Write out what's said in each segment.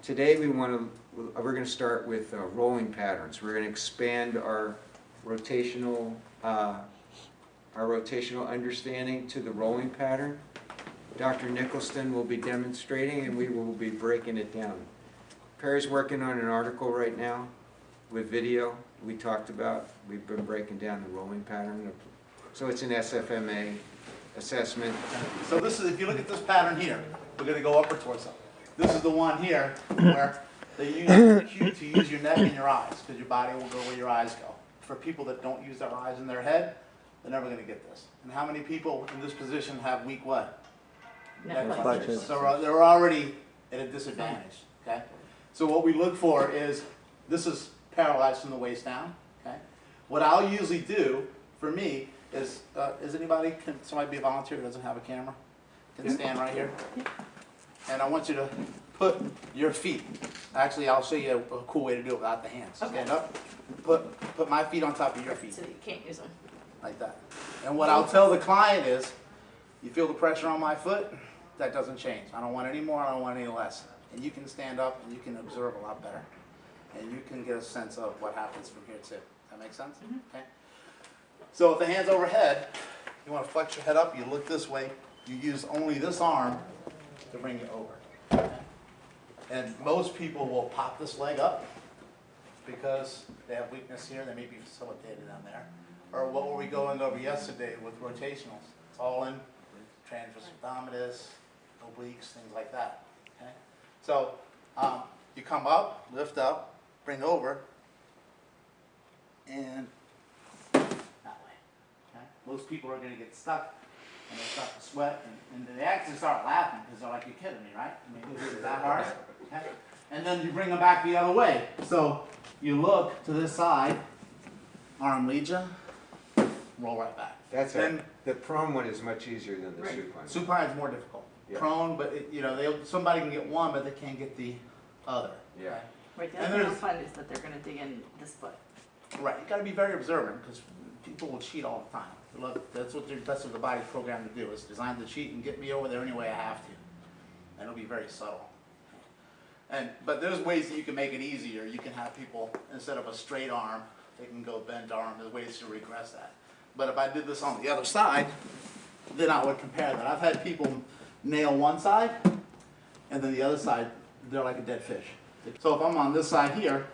Today we're going to start with rolling patterns. We're going to expand our rotational understanding to the rolling pattern. Dr. Nicholson will be demonstrating and we will be breaking it down. Perry's working on an article right now with video we talked about. We've been breaking down the rolling pattern. So it's an SFMA assessment. So this is, if you look at this pattern here, we're going to go upward torso. This is the one here where they use the cue to use your neck and your eyes, because your body will go where your eyes go. For people that don't use their eyes in their head, they're never going to get this. And how many people in this position have weak what? Neck flexors. So they're already at a disadvantage. Okay. So what we look for is, this is paralyzed from the waist down. Okay. What I'll usually do for me is anybody, can somebody be a volunteer that doesn't have a camera? Can stand right here. And I want you to put your feet. Actually, I'll show you a cool way to do it without the hands. Okay. Stand up. Put my feet on top of your feet. So you can't use them. Like that. And what I'll tell the client is, you feel the pressure on my foot? That doesn't change. I don't want any more, I don't want any less. And you can stand up and you can observe a lot better. And you can get a sense of what happens from here too. Does that make sense? Mm-hmm. Okay. So if the hand's overhead, you want to flex your head up, you look this way, you use only this arm to bring you over. Okay. And most people will pop this leg up because they have weakness here, they may be facilitated down there. Or what were we going over yesterday with rotationals? It's all in transverse abdominis, obliques, things like that. Okay? So you come up, lift up, bring over, and that way. Okay? Most people are going to get stuck, and they start to sweat, and they actually start laughing because they're like, "You're kidding me, right? I mean, is it that hard?" Okay? And then you bring them back the other way. So you look to this side, arm leads you, roll right back. That's then the prone one is much easier than the supine. Supine is more difficult. Yeah. Prone, but somebody can get one, but they can't get the other. Yeah. Right. Right. The other thing fun is that they're going to dig in this foot. Right. You got to be very observant because people will cheat all the time. That's what the body's programmed to do. It's designed to cheat and get me over there any way I have to, and it'll be very subtle. But there's ways that you can make it easier. You can have people, instead of a straight arm, they can go bent arm. There's ways to regress that. But if I did this on the other side, then I would compare that. I've had people nail one side, and then the other side, they're like a dead fish. So if I'm on this side here,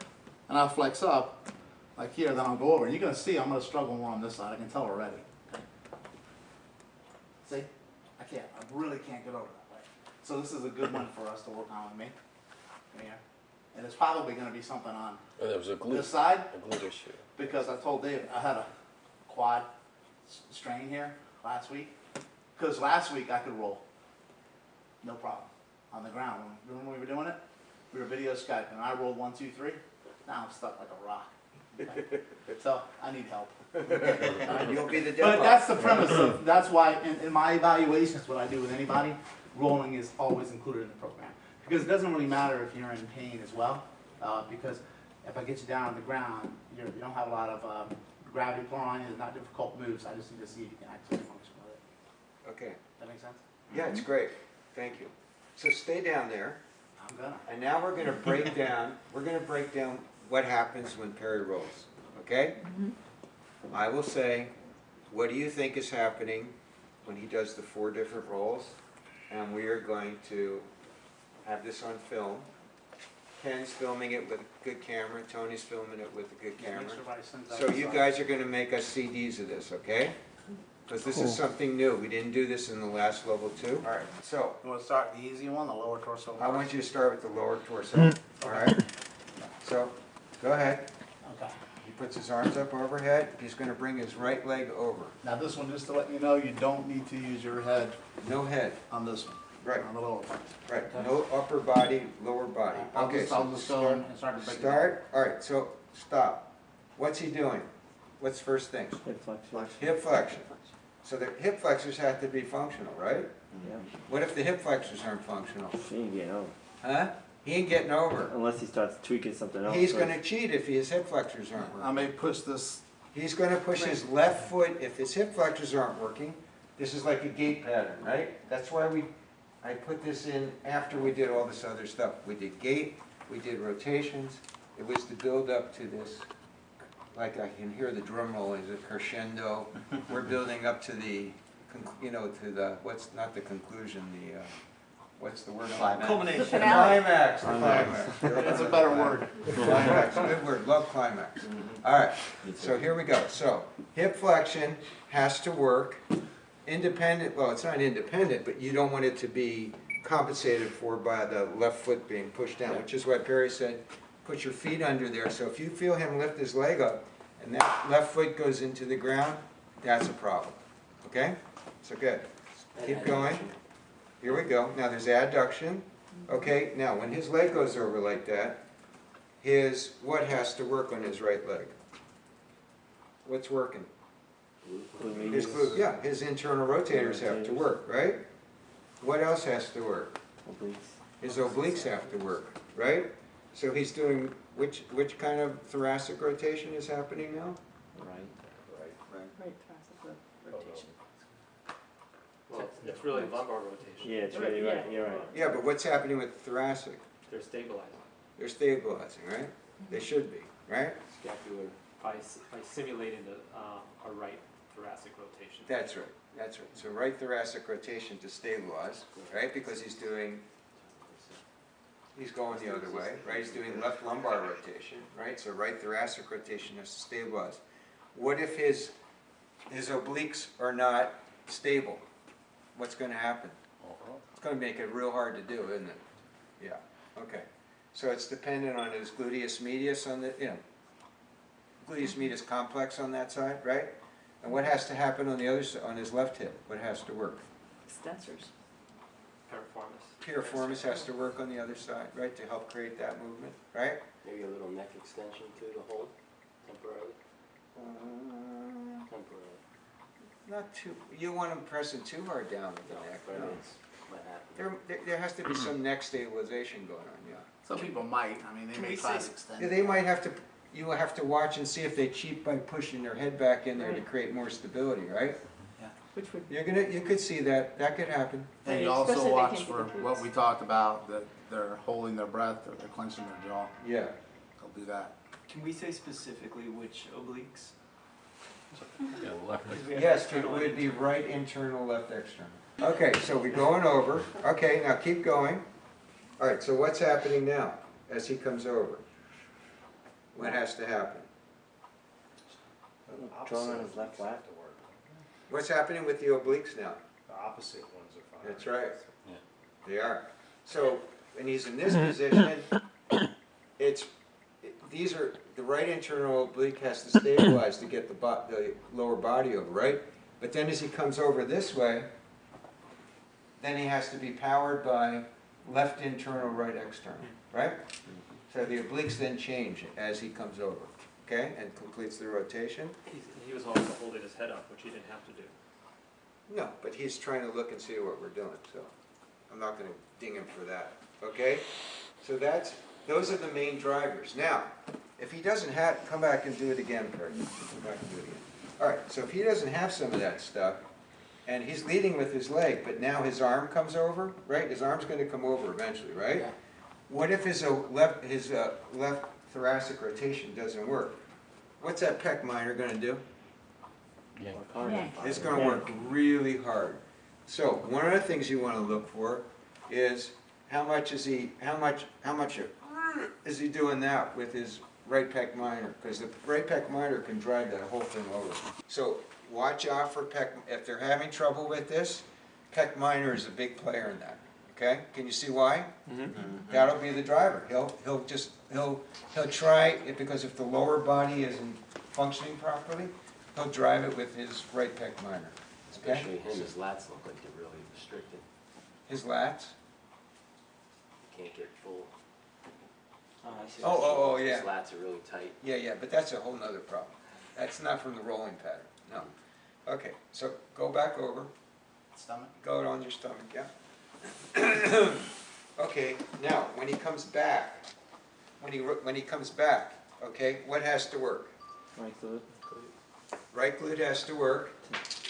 and I flex up, like here, then I'll go over. And you're going to see I'm going to struggle more on this side. I can tell already. Okay. See? I can't. I really can't get over that way. So this is a good one for us to work on with me. Here. And it's probably going to be something on this side. A glute issue. Because I told Dave I had a quad strain here last week. Because last week I could roll. No problem. On the ground. Remember when we were doing it? We were video Skype and I rolled 1, 2, 3. Now I'm stuck like a rock. Okay. So I need help. You'll be the devil. But that's the premise of, that's why in my evaluations, what I do with anybody, rolling is always included in the program. Because it doesn't really matter if you're in pain as well. Because if I get you down on the ground, you don't have a lot of gravity pulling on you. There's not difficult moves. I just need to see if you can actually function with it. Okay. That make sense? Yeah, it's great. Thank you. So stay down there. I'm gonna. And now we're going to break down. We're going to break down what happens when Perry rolls. Okay? Mm-hmm. I will say, what do you think is happening when he does the 4 different rolls? And we are going to have this on film. Ken's filming it with a good camera. Tony's filming it with a good camera. So you guys are going to make us CDs of this, okay? Because this is something new. We didn't do this in the last level 2. All right. So You want to start the easy one, the lower torso? I want you to start with the lower torso. All right. So go ahead. Okay. He puts his arms up overhead. He's going to bring his right leg over. Now this one, just to let you know, you don't need to use your head No head. on this one. Right. On the lower part. Right. Okay. No upper body, lower body. I'll Okay. just go and start to break it down. Start. All right. So stop. What's he doing? What's first thing? Hip flexion. Hip flexion. So the hip flexors have to be functional, right? Yeah. What if the hip flexors aren't functional? She ain't getting over. Huh? He ain't getting over. Unless he starts tweaking something else. He's going to cheat if his hip flexors aren't I working. may push this. He's going to push his left foot if his hip flexors aren't working. This is like a gait pattern, right? That's why I put this in after we did all this other stuff. We did gait, we did rotations. It was to build up to this, like I can hear the drum roll as a crescendo. We're building up to the, you know, to the, what's not the conclusion, the, what's the word? Climax. Culmination. Climax, the climax. That's a better word. Climax, good word, love climax. All right, so here we go. So hip flexion has to work independent, well, it's not independent, but you don't want it to be compensated for by the left foot being pushed down, which is what Perry said, put your feet under there. So if you feel him lift his leg up and that left foot goes into the ground, that's a problem, okay? So good. Keep going. Here we go. Now there's adduction. Okay, now when his leg goes over like that, what has to work on his right leg? What's working? His glute, yeah, his internal rotators have to work, right? What else has to work? His obliques have to work, right? So he's doing, which kind of thoracic rotation is happening now? Right thoracic rotation. Well, it's really lumbar rotation. Yeah, it's really right. You're right. Yeah, but what's happening with thoracic? They're stabilizing. They're stabilizing, right? They should be, right? Scapular by simulating a right thoracic rotation. That's right, that's right. So right thoracic rotation to stabilize, right? Because he's going the other way, right? He's doing left lumbar rotation, right? So right thoracic rotation has to stabilize. What if his obliques are not stable? What's going to happen? It's going to make it real hard to do, isn't it? Yeah, okay. So it's dependent on his gluteus medius on the, gluteus medius complex on that side, right? And what has to happen on the other side, on his left hip? What has to work? Extensors. Piriformis. Piriformis has to work on the other side, right, to help create that movement, right? Maybe a little neck extension too to hold temporarily. Temporarily. Not too, you don't want him pressing too hard down with the neck, But no. it's what happened. There has to be some neck stabilization going on, yeah. Some people might, I mean, they Can may we try say- to extend Yeah, it. they might have to, you will have to watch and see if they cheat by pushing their head back in there to Right. create more stability, right? Which would, You could see that could happen. And you Right, also especially if they watch can't for get the what glutes. we talked about, that they're holding their breath or they're clenching their jaw. Yeah. They'll do that. Can we say specifically which obliques? 'Cause we have Yes, it external would and be internal. right internal, left external. Okay, so we're going over. Okay, now keep going. All right, so what's happening now as he comes over? What has to happen? Drawing on his left lat. What's happening with the obliques now? The opposite ones are fine. That's right. Yeah. They are. So when he's in this position, the right internal oblique has to stabilize to get the lower body over, right? But then as he comes over this way, then he has to be powered by left internal, right external, right? So the obliques then change as he comes over, okay, and completes the rotation. He was also holding his head up, which he didn't have to do. No, but he's trying to look and see what we're doing, so I'm not going to ding him for that, okay? So those are the main drivers. Now, if he doesn't have, come back and do it again, Perry. Come back and do it again. All right, so if he doesn't have some of that stuff, and he's leading with his leg, but now his arm comes over, right? His arm's going to come over eventually, right? Yeah. What if his left thoracic rotation doesn't work? What's that pec minor going to do? yeah. It's going to work really hard. So one of the things you want to look for is how much is he doing that with his right pec minor? Because the right pec minor can drive that whole thing over. So watch out for pec. If they're having trouble with this, pec minor is a big player in that. Okay? Can you see why? That'll be the driver. He'll try it because if the lower body isn't functioning properly, he'll drive it with his right pec minor. Okay? Especially him, his lats look like they're really restricted. His lats? You can't get full. I see. Oh, yeah. His lats are really tight. Yeah, but that's a whole nother problem. That's not from the rolling pattern, no. Okay, so go back over, Stomach. go on your stomach, yeah. Okay, now, when he comes back, okay, what has to work? Right glute. Right glute has to work,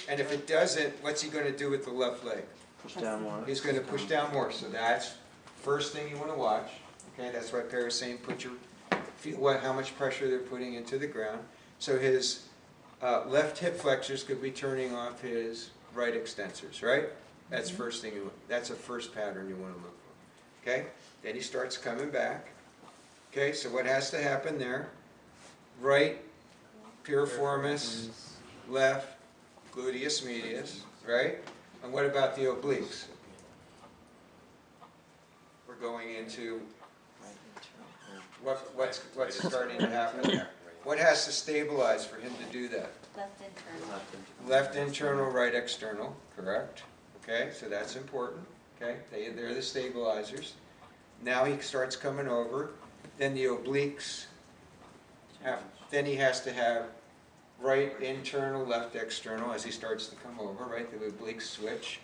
and if it doesn't, what's he gonna do with the left leg? Push down more. He's gonna push down more, so that's first thing you wanna watch. Okay, that's why Perry's saying put your, how much pressure they're putting into the ground. So his left hip flexors could be turning off his right extensors, right? That's first thing that's a first pattern you wanna look for. Okay, then he starts coming back. Okay, so what has to happen there? Right piriformis, left gluteus medius, right? And what about the obliques? We're going into what's starting to happen there. What has to stabilize for him to do that? Left internal. Left internal, right external, correct? Okay, so that's important. Okay, they're the stabilizers. Now he starts coming over. Then the obliques, then he has to have right internal, left external as he starts to come over, right? The obliques switch.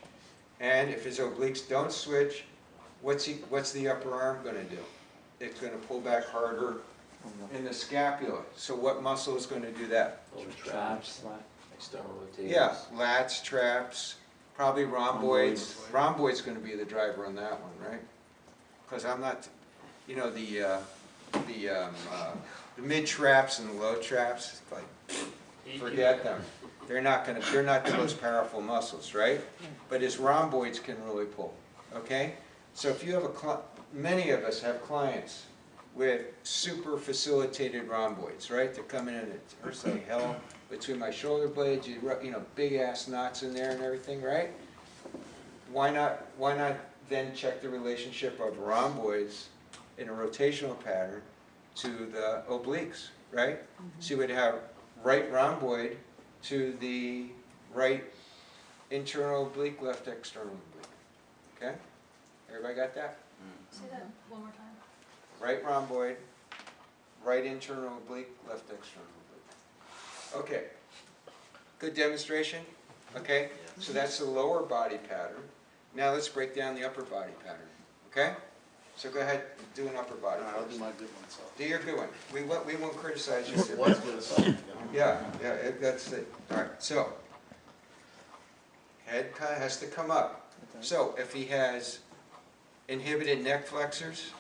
And if his obliques don't switch, what's the upper arm going to do? It's going to pull back harder in the scapula. So what muscle is going to do that? Traps. External rotators. Yeah, lats, traps, probably rhomboids. Rhomboid's going to be the driver on that one, right? Because I'm not, you know, the mid traps and the low traps, like, forget them. They're not the most powerful muscles, right? But his rhomboids can really pull, okay? So if you have many of us have clients with super facilitated rhomboids, right? They're coming in, it hurts like hell between my shoulder blades, you know, big ass knots in there and everything, right? Why not then check the relationship of rhomboids in a rotational pattern to the obliques, right? So you would have right rhomboid to the right internal oblique, left external oblique. Okay? Everybody got that? Say that one more time. Right rhomboid, right internal oblique, left external oblique. Okay. Good demonstration? Okay? So that's the lower body pattern. Now let's break down the upper body pattern. Okay? So go ahead, do an upper body. I'll do first. my good one, so. Do your good one. We won't criticize you. It was good, so. Yeah, that's it. All right, so head has to come up. So if he has inhibited neck flexors,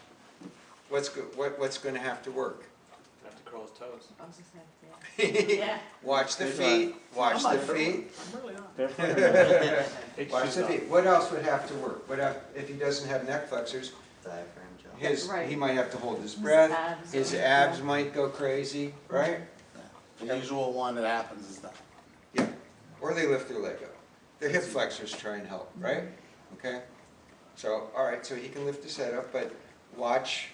what's going to have to work? Have to curl his toes. I was just saying, yeah. Watch the feet. Watch the feet. I'm really not. Take Watch shoes the off. feet. What else would have to work? If he doesn't have neck flexors? Diaphragm jump. Right. He might have to hold his breath. abs. His abs might go crazy, right? The usual one that happens is that. Yeah, or they lift their leg up. Their hip flexors try and help, right? Okay? So, all right, so he can lift his head up, but watch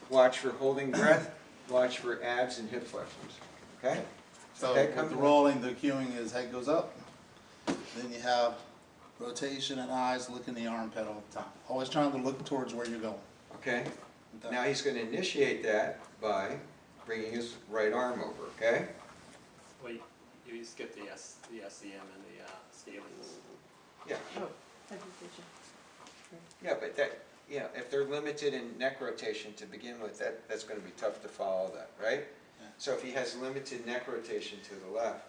for holding breath, watch for abs and hip flexors, okay? So Okay, with come the to- rolling, the cueing is head goes up, then you have rotation and eyes looking the armpit all the time. Always trying to look towards where you're going. Okay? Now he's going to initiate that by bringing his right arm over, okay? Well, you skip the SCM and the scalings. Yeah, Oh, head rotation. yeah, but if they're limited in neck rotation to begin with, that's going to be tough to follow that, right? Yeah. So if he has limited neck rotation to the left,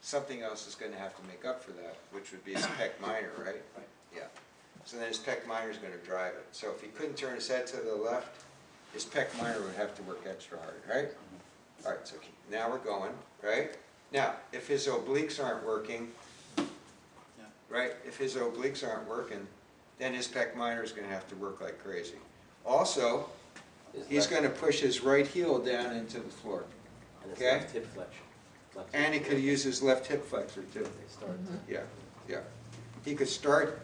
something else is going to have to make up for that, which would be his pec minor, right? Right. Yeah. So then his pec minor is going to drive it. So if he couldn't turn his head to the left, his pec minor would have to work extra hard, right? All right, so now we're going, right? Now, if his obliques aren't working, right? If his obliques aren't working, then his pec minor is going to have to work like crazy. Also, he's going to push his right heel down into the floor. And it's Okay. left hip flexion. Left And he hip could use his left hip flexor too. They start. Yeah. He could start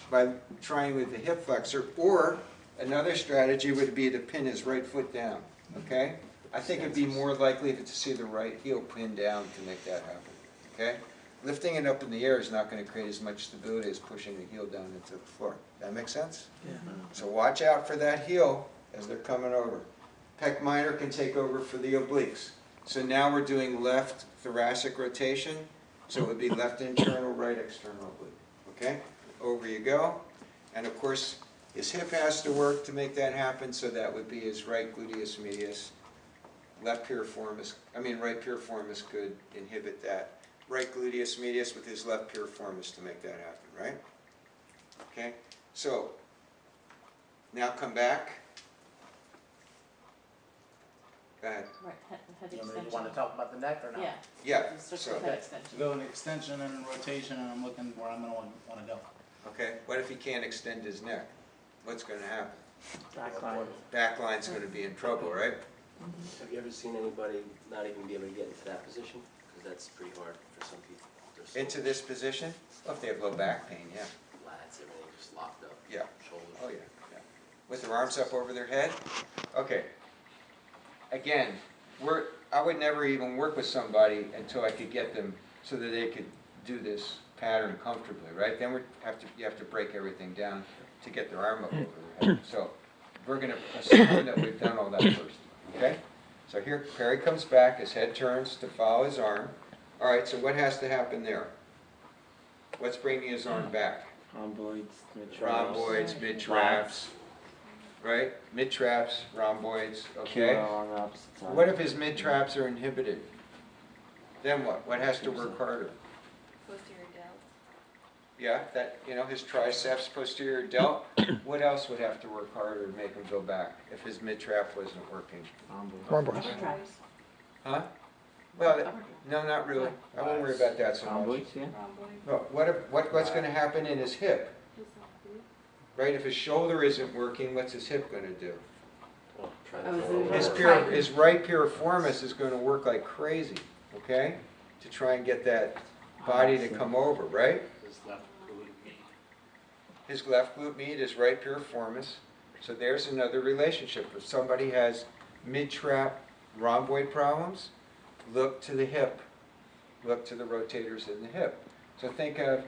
by trying with the hip flexor, or another strategy would be to pin his right foot down, okay? I think it'd be more likely to see the right heel pinned down to make that happen, okay? Lifting it up in the air is not going to create as much stability as pushing the heel down into the floor. That make sense? Yeah. So watch out for that heel as they're coming over. Pec minor can take over for the obliques. So now we're doing left thoracic rotation. So it would be left internal, right external oblique. Okay? Over you go. And of course, his hip has to work to make that happen, so that would be his right gluteus medius. Right piriformis could inhibit that. Right gluteus medius with his left piriformis to make that happen, right? Okay, so now come back. Go ahead. Right, head You extension. want to talk about the neck or not? Yeah. Yeah, Just so, the head extension. Go in extension and rotation, and I'm looking where I'm gonna wanna go. okay, what if he can't extend his neck? What's gonna happen? Backline. Back line's gonna be in trouble, right? Have you ever seen anybody not even be able to get into that position? Because that's pretty hard for some people. They're so Into this position? Well, if they have low back pain, yeah. lats, everything just locked up. Yeah. Shoulders. Oh, yeah, yeah. With their arms up over their head? Okay. Again, I would never even work with somebody until I could get them so that they could do this pattern comfortably, right? Then you have to break everything down to get their arm up over their head. So we're gonna assume that we've done all that first, okay? So here, Perry comes back, his head turns to follow his arm. All right, so what has to happen there? What's bringing his arm back? Rhomboids, mid-traps. Rhomboids, mid-traps, right? Mid-traps, rhomboids, okay? QL on the opposite side. What if his mid-traps are inhibited? Then what? What has to work harder? Posterior delt. Yeah, that, his triceps, posterior delt. What else would have to work harder to make him go back if his mid-trap wasn't working? Rhomboids. Upper traps. Huh? Well, Upper traps. no, not really. I won't worry about that so much. Rhomboids, yeah. But what's gonna happen in his hip? Right, if his shoulder isn't working, what's his hip gonna do? Oh, try Oh, to is throw it over. His right piriformis is gonna work like crazy, okay? To try and get that body to come over, right? His left glute med. His left glute med is right piriformis. So there's another relationship. If somebody has mid-trap rhomboid problems, look to the hip. Look to the rotators in the hip. So think of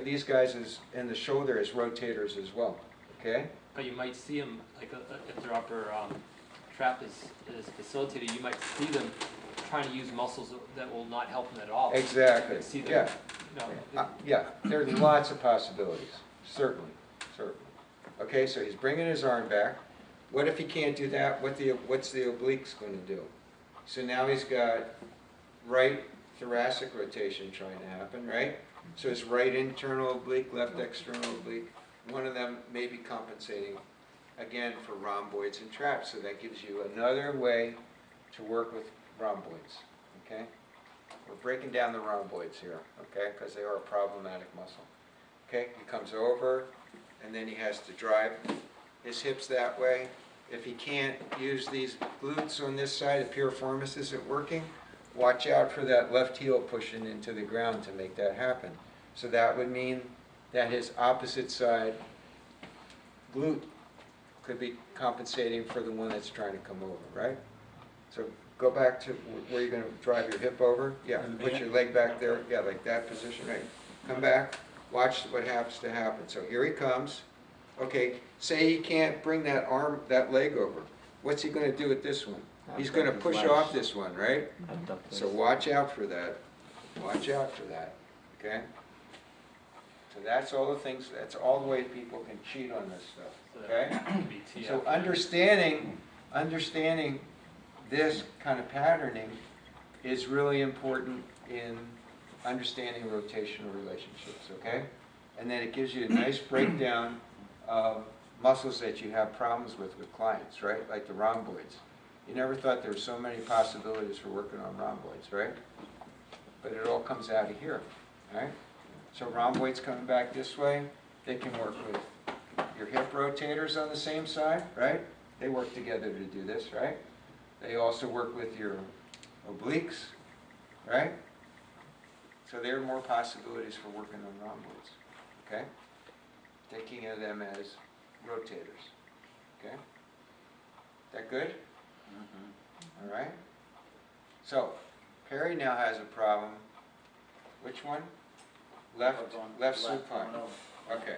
these guys as in the shoulder as rotators as well, okay? But you might see them, like, if their upper trap is facilitated, you might see them trying to use muscles that will not help them at all. Exactly, You see them, yeah. you know, Yeah, there are lots of possibilities, certainly, certainly. Okay, so he's bringing his arm back. What if he can't do that? What's the obliques going to do? So now he's got right thoracic rotation trying to happen, right? So his right internal oblique, left external oblique, one of them may be compensating, again, for rhomboids and traps. So that gives you another way to work with rhomboids, okay? We're breaking down the rhomboids here, okay, because they are a problematic muscle. Okay, he comes over, and then he has to drive his hips that way. If he can't use these glutes on this side, the piriformis isn't working, watch out for that left heel pushing into the ground to make that happen. So that would mean that his opposite side glute could be compensating for the one that's trying to come over, right? So go back to where you're going to drive your hip over. Yeah, put your leg back there. Yeah, like that position, right? Come back, watch what happens to happen. So here he comes. Okay, say he can't bring that leg over. What's he going to do with this one? He's going to push off this one, right? So watch out for that. Watch out for that, okay? So that's all the things, that's all the way people can cheat on this stuff, okay? be TF. So understanding this kind of patterning is really important in understanding rotational relationships, okay? And then it gives you a nice breakdown of muscles that you have problems with clients, right? Like the rhomboids. You never thought there were so many possibilities for working on rhomboids, right? But it all comes out of here, right? So rhomboids coming back this way, they can work with your hip rotators on the same side, right? They work together to do this, right? They also work with your obliques, right? So there are more possibilities for working on rhomboids, okay? Thinking of them as rotators, okay? Is that good? All right. So Perry now has a problem. Which one? Left supine. going over. Okay.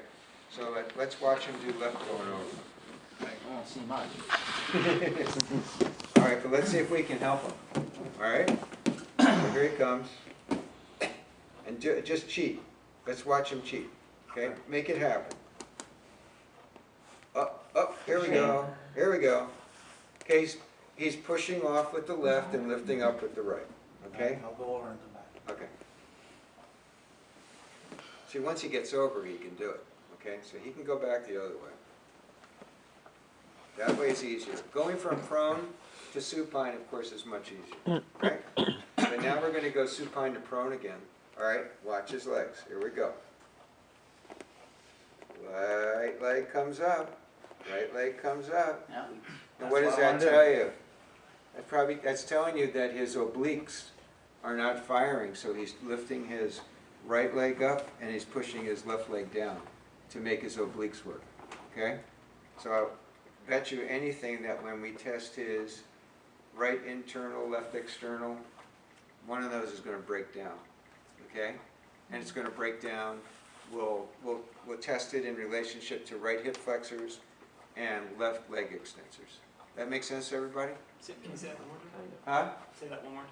So let's watch him do left going over. I don't see much. All right, but let's see if we can help him. All right. So here he comes. And just cheat. Let's watch him cheat. Okay. Make it happen. Up. Here we go. Here we go. Okay. He's pushing off with the left and lifting up with the right. Okay? I'll go over and come back. Okay. See, once he gets over, he can do it. Okay, so he can go back the other way. That way is easier. Going from prone to supine, of course, is much easier. Right? But now we're going to go supine to prone again. All right, watch his legs. Here we go. Right leg comes up. Right leg comes up. Yeah. And what does that tell you? That's telling you that his obliques are not firing, so he's lifting his right leg up and he's pushing his left leg down to make his obliques work. Okay? So I'll bet you anything that when we test his right internal, left external, one of those is going to break down. Okay? And it's going to break down. We'll test it in relationship to right hip flexors and left leg extensors. That make sense to everybody? Can you say that one more time? Huh? Say that one more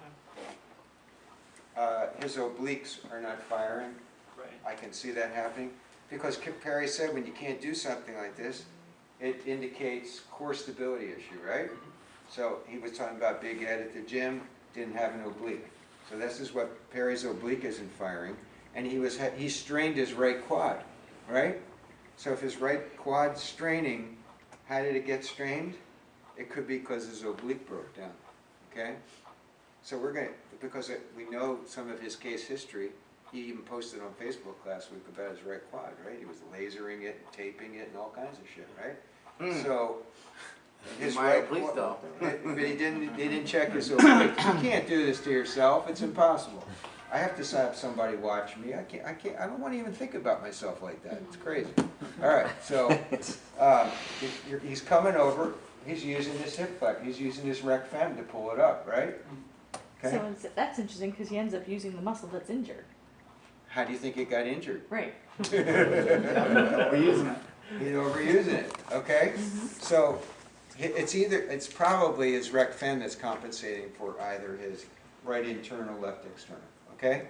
time. His obliques are not firing. Right. I can see that happening. Because Perry said when you can't do something like this, it indicates core stability issue, right? So he was talking about Big Ed at the gym, didn't have an oblique. So this is what Perry's oblique isn't firing. And he strained his right quad, right? So if his right quad's straining, how did it get strained? It could be because his oblique broke down, okay? So we're going to, because we know some of his case history, he even posted on Facebook last week about his right quad, right? He was lasering it, taping it, and all kinds of shit, right? So his My right oblique, quad, though. but he didn't check his oblique. You can't do this to yourself. It's impossible. I have to have somebody watch me. I don't want to even think about myself like that. It's crazy. All right, so he's coming over. He's using his hip flex. He's using his rec fem to pull it up, right? Okay. So that's interesting because he ends up using the muscle that's injured. How do you think it got injured? Right. Overusing it. He's overusing it. Okay. So it's probably his rec fem that's compensating for either his right internal, left external. Okay.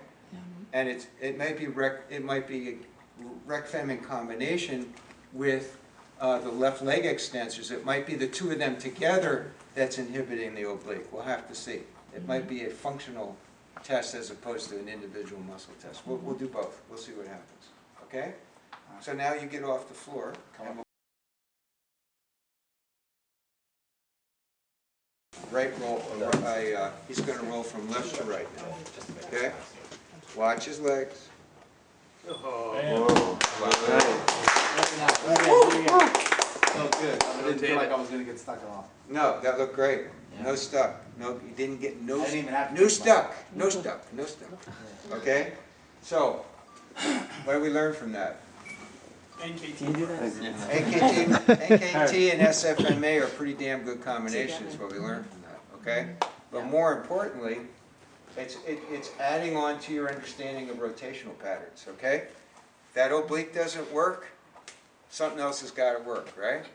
And it might be rec fem in combination with the left leg extensors. It might be the two of them together that's inhibiting the oblique. We'll have to see. It might be a functional test as opposed to an individual muscle test. We'll do both. We'll see what happens. Okay? So now you get off the floor. And right roll. He's going to roll from left to right now. Okay? Watch his legs. So good. I didn't feel like I was going to get stuck at all. No, that looked great. No stuck. No, you didn't get no. I didn't even have to No think stuck. No stuck. No stuck. Okay. So, what did we learn from that? NKT. Can you do that? NKT and SFMA are pretty damn good combinations. What we learned from that. Okay. But more importantly, it's adding on to your understanding of rotational patterns. Okay. If that oblique doesn't work, something else has got to work, right?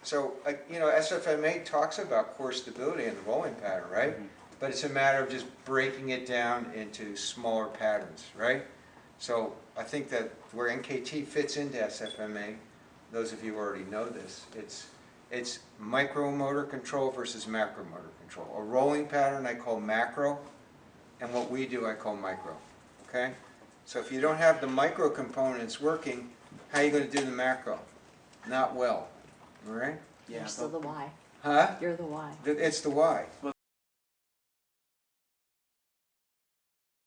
So, SFMA talks about core stability in the rolling pattern, right? But it's a matter of just breaking it down into smaller patterns, right? So I think that where NKT fits into SFMA, those of you who already know this, it's micromotor control versus macromotor control. A rolling pattern I call macro, and what we do I call micro, okay? So if you don't have the micro components working, how are you going to do the macro? Not well, all right? You're still the Y. Huh? You're the Y. It's the why.